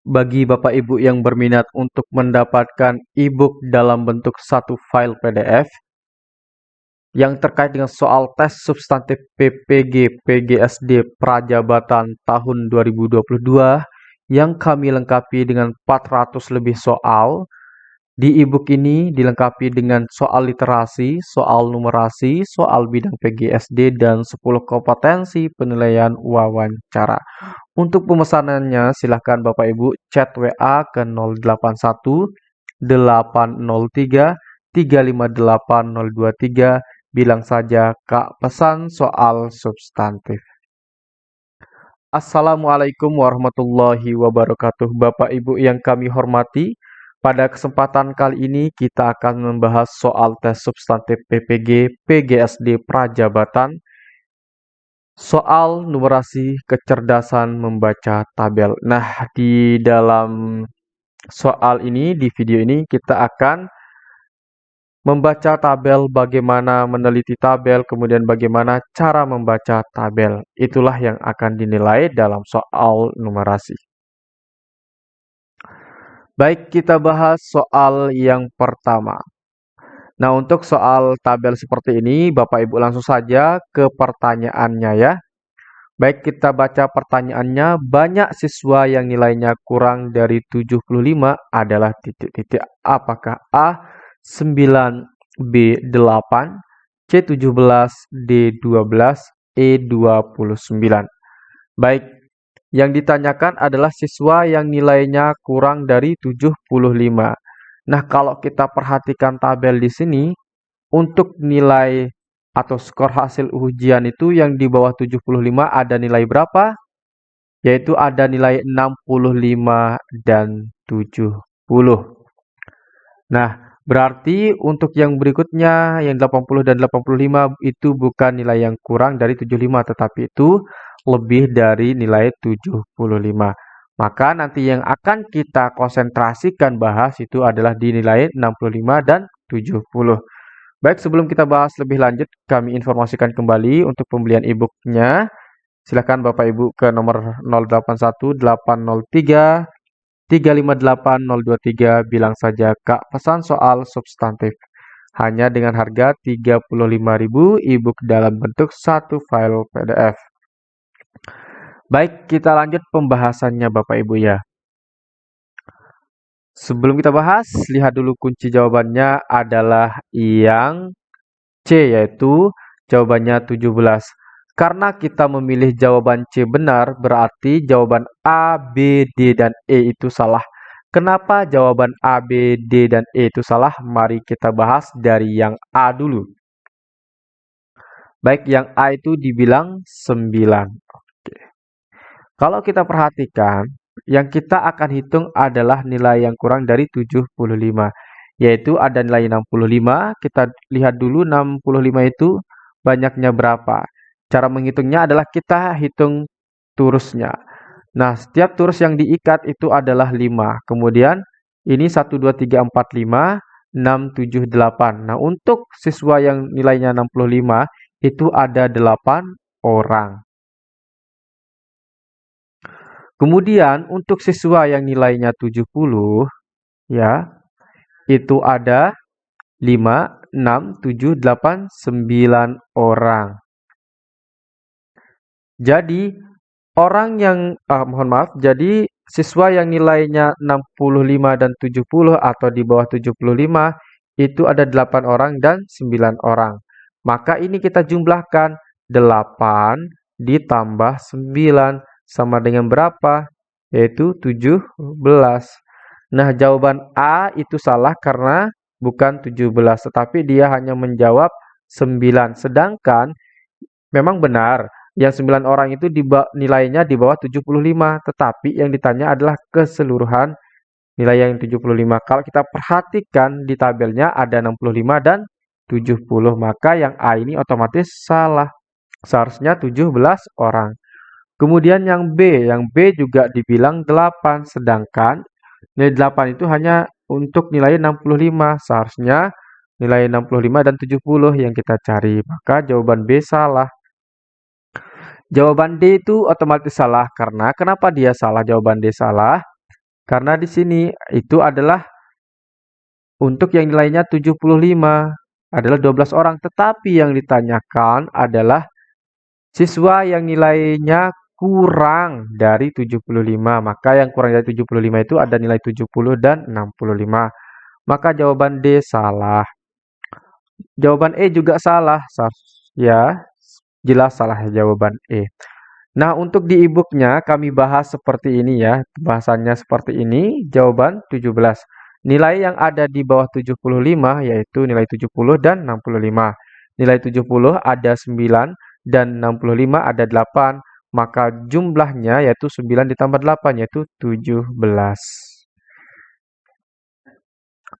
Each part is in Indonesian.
Bagi Bapak Ibu yang berminat untuk mendapatkan e-book dalam bentuk satu file PDF yang terkait dengan soal tes substantif PPG PGSD Prajabatan tahun 2022 yang kami lengkapi dengan 400 lebih soal. Di e-book ini dilengkapi dengan soal literasi, soal numerasi, soal bidang PGSD, dan 10 kompetensi penilaian wawancara. Untuk pemesanannya, silahkan Bapak Ibu chat WA ke 081 803 358 023. Bilang saja Kak pesan soal substantif. Assalamualaikum warahmatullahi wabarakatuh. Bapak Ibu yang kami hormati, pada kesempatan kali ini kita akan membahas soal tes substantif PPG PGSD Prajabatan. Soal numerasi kecerdasan membaca tabel. Nah, di dalam soal ini, di video ini kita akan membaca tabel, bagaimana meneliti tabel, kemudian bagaimana cara membaca tabel. Itulah yang akan dinilai dalam soal numerasi. Baik, kita bahas soal yang pertama. Nah, untuk soal tabel seperti ini, Bapak Ibu langsung saja ke pertanyaannya ya. Baik, kita baca pertanyaannya. Banyak siswa yang nilainya kurang dari 75 adalah titik-titik. Apakah A. 9, B. 8, C. 17, D. 12, E. 29. Baik, yang ditanyakan adalah siswa yang nilainya kurang dari 75. Nah, kalau kita perhatikan tabel di sini, untuk nilai atau skor hasil ujian itu yang di bawah 75 ada nilai berapa? Yaitu ada nilai 65 dan 70. Nah, berarti untuk yang berikutnya yang 80 dan 85 itu bukan nilai yang kurang dari 75 tetapi itu lebih dari nilai 75. Maka nanti yang akan kita konsentrasikan bahas itu adalah di nilai 65 dan 70. Baik, sebelum kita bahas lebih lanjut, kami informasikan kembali untuk pembelian e-booknya. Silakan Bapak Ibu ke nomor 081 803 358 023. Bilang saja Kak pesan soal substantif. Hanya dengan harga 35.000 e-book dalam bentuk satu file PDF. Baik, kita lanjut pembahasannya Bapak Ibu ya. Sebelum kita bahas, lihat dulu kunci jawabannya adalah yang C, yaitu jawabannya 17. Karena kita memilih jawaban C benar, berarti jawaban A, B, D, dan E itu salah. Kenapa jawaban A, B, D, dan E itu salah? Mari kita bahas dari yang A dulu. Baik, yang A itu dibilang 9. Oke. Kalau kita perhatikan, yang kita akan hitung adalah nilai yang kurang dari 75. Yaitu ada nilai 65. Kita lihat dulu 65 itu banyaknya berapa. Cara menghitungnya adalah kita hitung turusnya. Nah, setiap turus yang diikat itu adalah 5. Kemudian ini 1, 2, 3, 4, 5, 6, 7, 8. Nah, untuk siswa yang nilainya 65 itu ada 8 orang. Kemudian untuk siswa yang nilainya 70 ya, itu ada 5, 6, 7, 8, 9 orang. Jadi orang yang mohon maaf, jadi siswa yang nilainya 65 dan 70 atau di bawah 75 itu ada 8 orang dan 9 orang. Maka ini kita jumlahkan 8 ditambah 9 sama dengan berapa? Yaitu 17. Nah, jawaban A itu salah karena bukan 17, tetapi dia hanya menjawab 9. Sedangkan memang benar, yang 9 orang itu nilainya di bawah 75, tetapi yang ditanya adalah keseluruhan nilai yang 75. Kalau kita perhatikan di tabelnya ada 65 dan 70, maka yang A ini otomatis salah. Seharusnya 17 orang. Kemudian yang B juga dibilang 8, sedangkan nilai 8 itu hanya untuk nilai 65. Seharusnya nilai 65 dan 70 yang kita cari. Maka jawaban B salah. Jawaban D itu otomatis salah karena kenapa dia salah? Jawaban D salah Karena di sini itu adalah untuk yang nilainya 75 adalah 12 orang, tetapi yang ditanyakan adalah siswa yang nilainya kurang dari 75. Maka yang kurang dari 75 itu ada nilai 70 dan 65. Maka jawaban D salah. Jawaban E juga salah. Ya, jelas salah jawaban E. Nah, untuk di e-booknya kami bahas seperti ini ya. Bahasannya seperti ini, jawaban 17. Nilai yang ada di bawah 75 yaitu nilai 70 dan 65. Nilai 70 ada 9 dan 65 ada 8. Maka jumlahnya yaitu 9 ditambah 8 yaitu 17.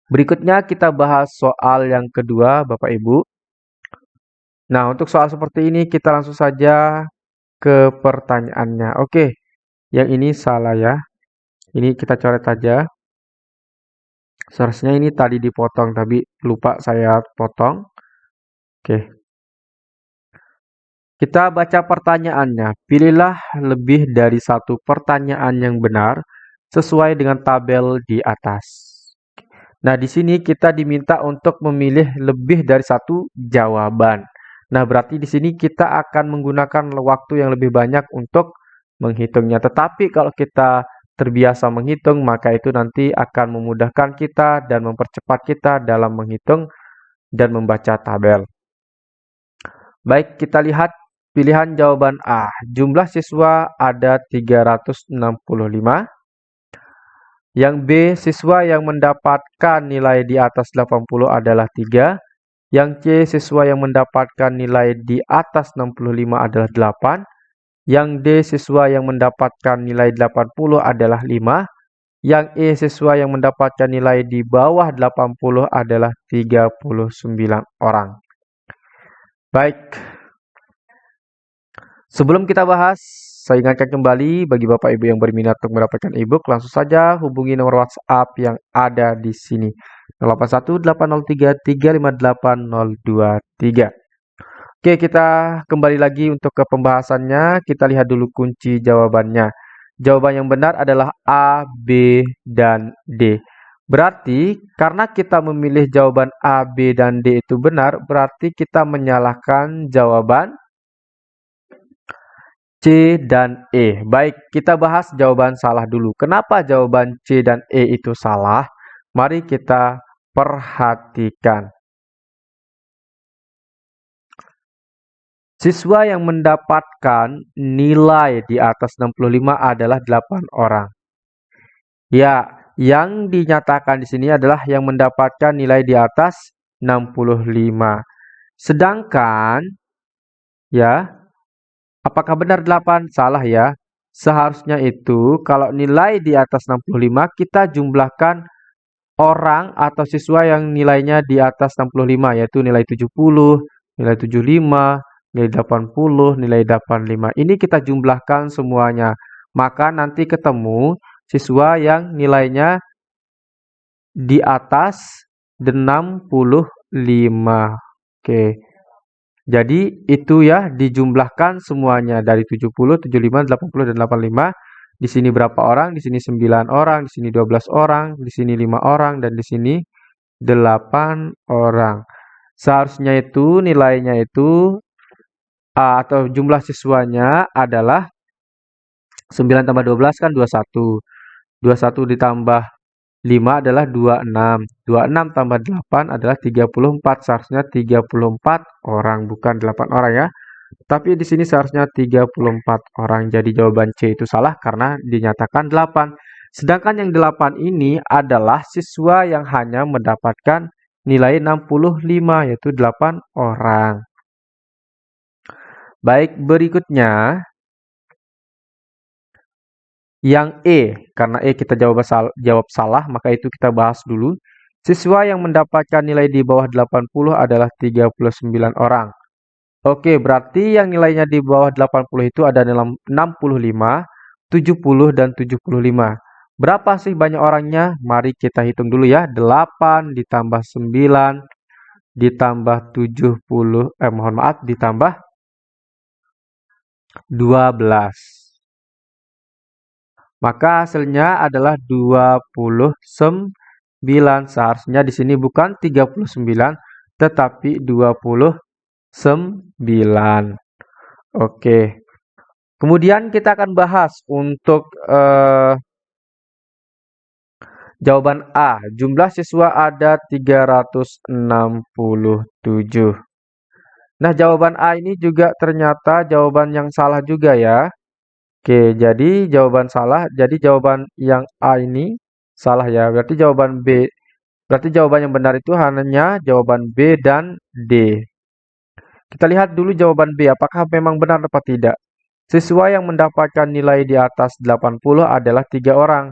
Berikutnya kita bahas soal yang kedua, Bapak Ibu. Nah, untuk soal seperti ini kita langsung saja ke pertanyaannya. Oke, yang ini salah ya. Ini kita coret aja. Seharusnya ini tadi dipotong, tapi lupa saya potong. Oke. Kita baca pertanyaannya. Pilihlah lebih dari satu pertanyaan yang benar sesuai dengan tabel di atas. Nah, di sini kita diminta untuk memilih lebih dari satu jawaban. Nah, berarti di sini kita akan menggunakan waktu yang lebih banyak untuk menghitungnya. Tetapi kalau kita terbiasa menghitung, maka itu nanti akan memudahkan kita dan mempercepat kita dalam menghitung dan membaca tabel. Baik, kita lihat pilihan jawaban A. Jumlah siswa ada 365. Yang B, siswa yang mendapatkan nilai di atas 80 adalah 3. Yang C, siswa yang mendapatkan nilai di atas 65 adalah 8. Yang D, siswa yang mendapatkan nilai 80 adalah 5. Yang E, siswa yang mendapatkan nilai di bawah 80 adalah 39 orang. Baik. Sebelum kita bahas, saya ingatkan kembali bagi Bapak Ibu yang berminat untuk mendapatkan e-book, langsung saja hubungi nomor WhatsApp yang ada di sini. 0818035803. Oke, kita kembali lagi untuk ke pembahasannya. Kita lihat dulu kunci jawabannya. Jawaban yang benar adalah A, B, dan D. Berarti karena kita memilih jawaban A, B, dan D itu benar, berarti kita menyalahkan jawaban C dan E. Baik, kita bahas jawaban salah dulu. Kenapa jawaban C dan E itu salah? Mari kita perhatikan. Siswa yang mendapatkan nilai di atas 65 adalah 8 orang. Ya, yang dinyatakan di sini adalah yang mendapatkan nilai di atas 65. Sedangkan, ya, apakah benar 8? Salah ya. Seharusnya itu kalau nilai di atas 65 kita jumlahkan orang atau siswa yang nilainya di atas 65 yaitu nilai 70, nilai 75, nilai 80, nilai 85. Ini kita jumlahkan semuanya. Maka nanti ketemu siswa yang nilainya di atas 65. Oke. Jadi itu ya dijumlahkan semuanya dari 70, 75, 80 dan 85. Di sini berapa orang? Di sini 9 orang, di sini 12 orang, di sini 5 orang dan di sini 8 orang. Seharusnya itu nilainya itu atau jumlah siswanya adalah 9 tambah 12 kan 21. 21 ditambah 5 adalah 26. 26 tambah 8 adalah 34. Seharusnya 34 orang, bukan 8 orang ya. Tapi di sini seharusnya 34 orang. Jadi jawaban C itu salah karena dinyatakan 8. Sedangkan yang 8 ini adalah siswa yang hanya mendapatkan nilai 65, yaitu 8 orang. Baik, berikutnya yang E, karena E kita jawab salah, maka itu kita bahas dulu. Siswa yang mendapatkan nilai di bawah 80 adalah 39 orang. Oke, berarti yang nilainya di bawah 80 itu ada dalam 65, 70, dan 75. Berapa sih banyak orangnya? Mari kita hitung dulu ya. 8 ditambah 9 ditambah 70, mohon maaf, ditambah 12. Maka hasilnya adalah 29. Seharusnya di sini bukan 39, tetapi 29. Oke. Kemudian kita akan bahas untuk jawaban A. Jumlah siswa ada 367. Nah, jawaban A ini juga ternyata jawaban yang salah juga ya. Oke, jadi jawaban salah. Jadi jawaban yang A ini salah ya. Berarti jawaban yang benar itu hanya jawaban B dan D. Kita lihat dulu jawaban B, apakah memang benar atau tidak. Siswa yang mendapatkan nilai di atas 80 adalah 3 orang.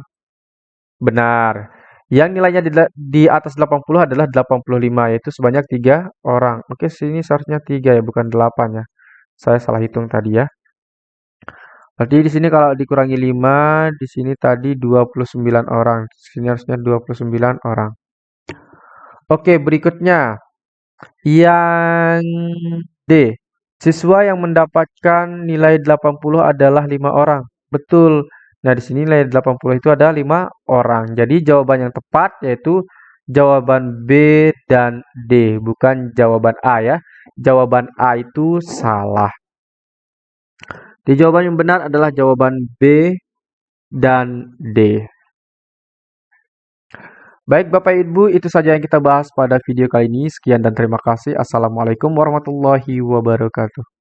Benar. Yang nilainya di atas 80 adalah 85, yaitu sebanyak 3 orang. Oke, sini seharusnya 3 ya, bukan 8 ya. Saya salah hitung tadi ya. Berarti di sini kalau dikurangi 5, di sini tadi 29 orang. Di sini harusnya 29 orang. Oke, berikutnya. Yang D. Siswa yang mendapatkan nilai 80 adalah 5 orang. Betul. Nah, di sini nilai 80 itu ada 5 orang. Jadi jawaban yang tepat yaitu jawaban B dan D, bukan jawaban A ya. Jawaban A itu salah. Di jawaban yang benar adalah jawaban B dan D. Baik Bapak Ibu, itu saja yang kita bahas pada video kali ini. Sekian dan terima kasih. Assalamualaikum warahmatullahi wabarakatuh.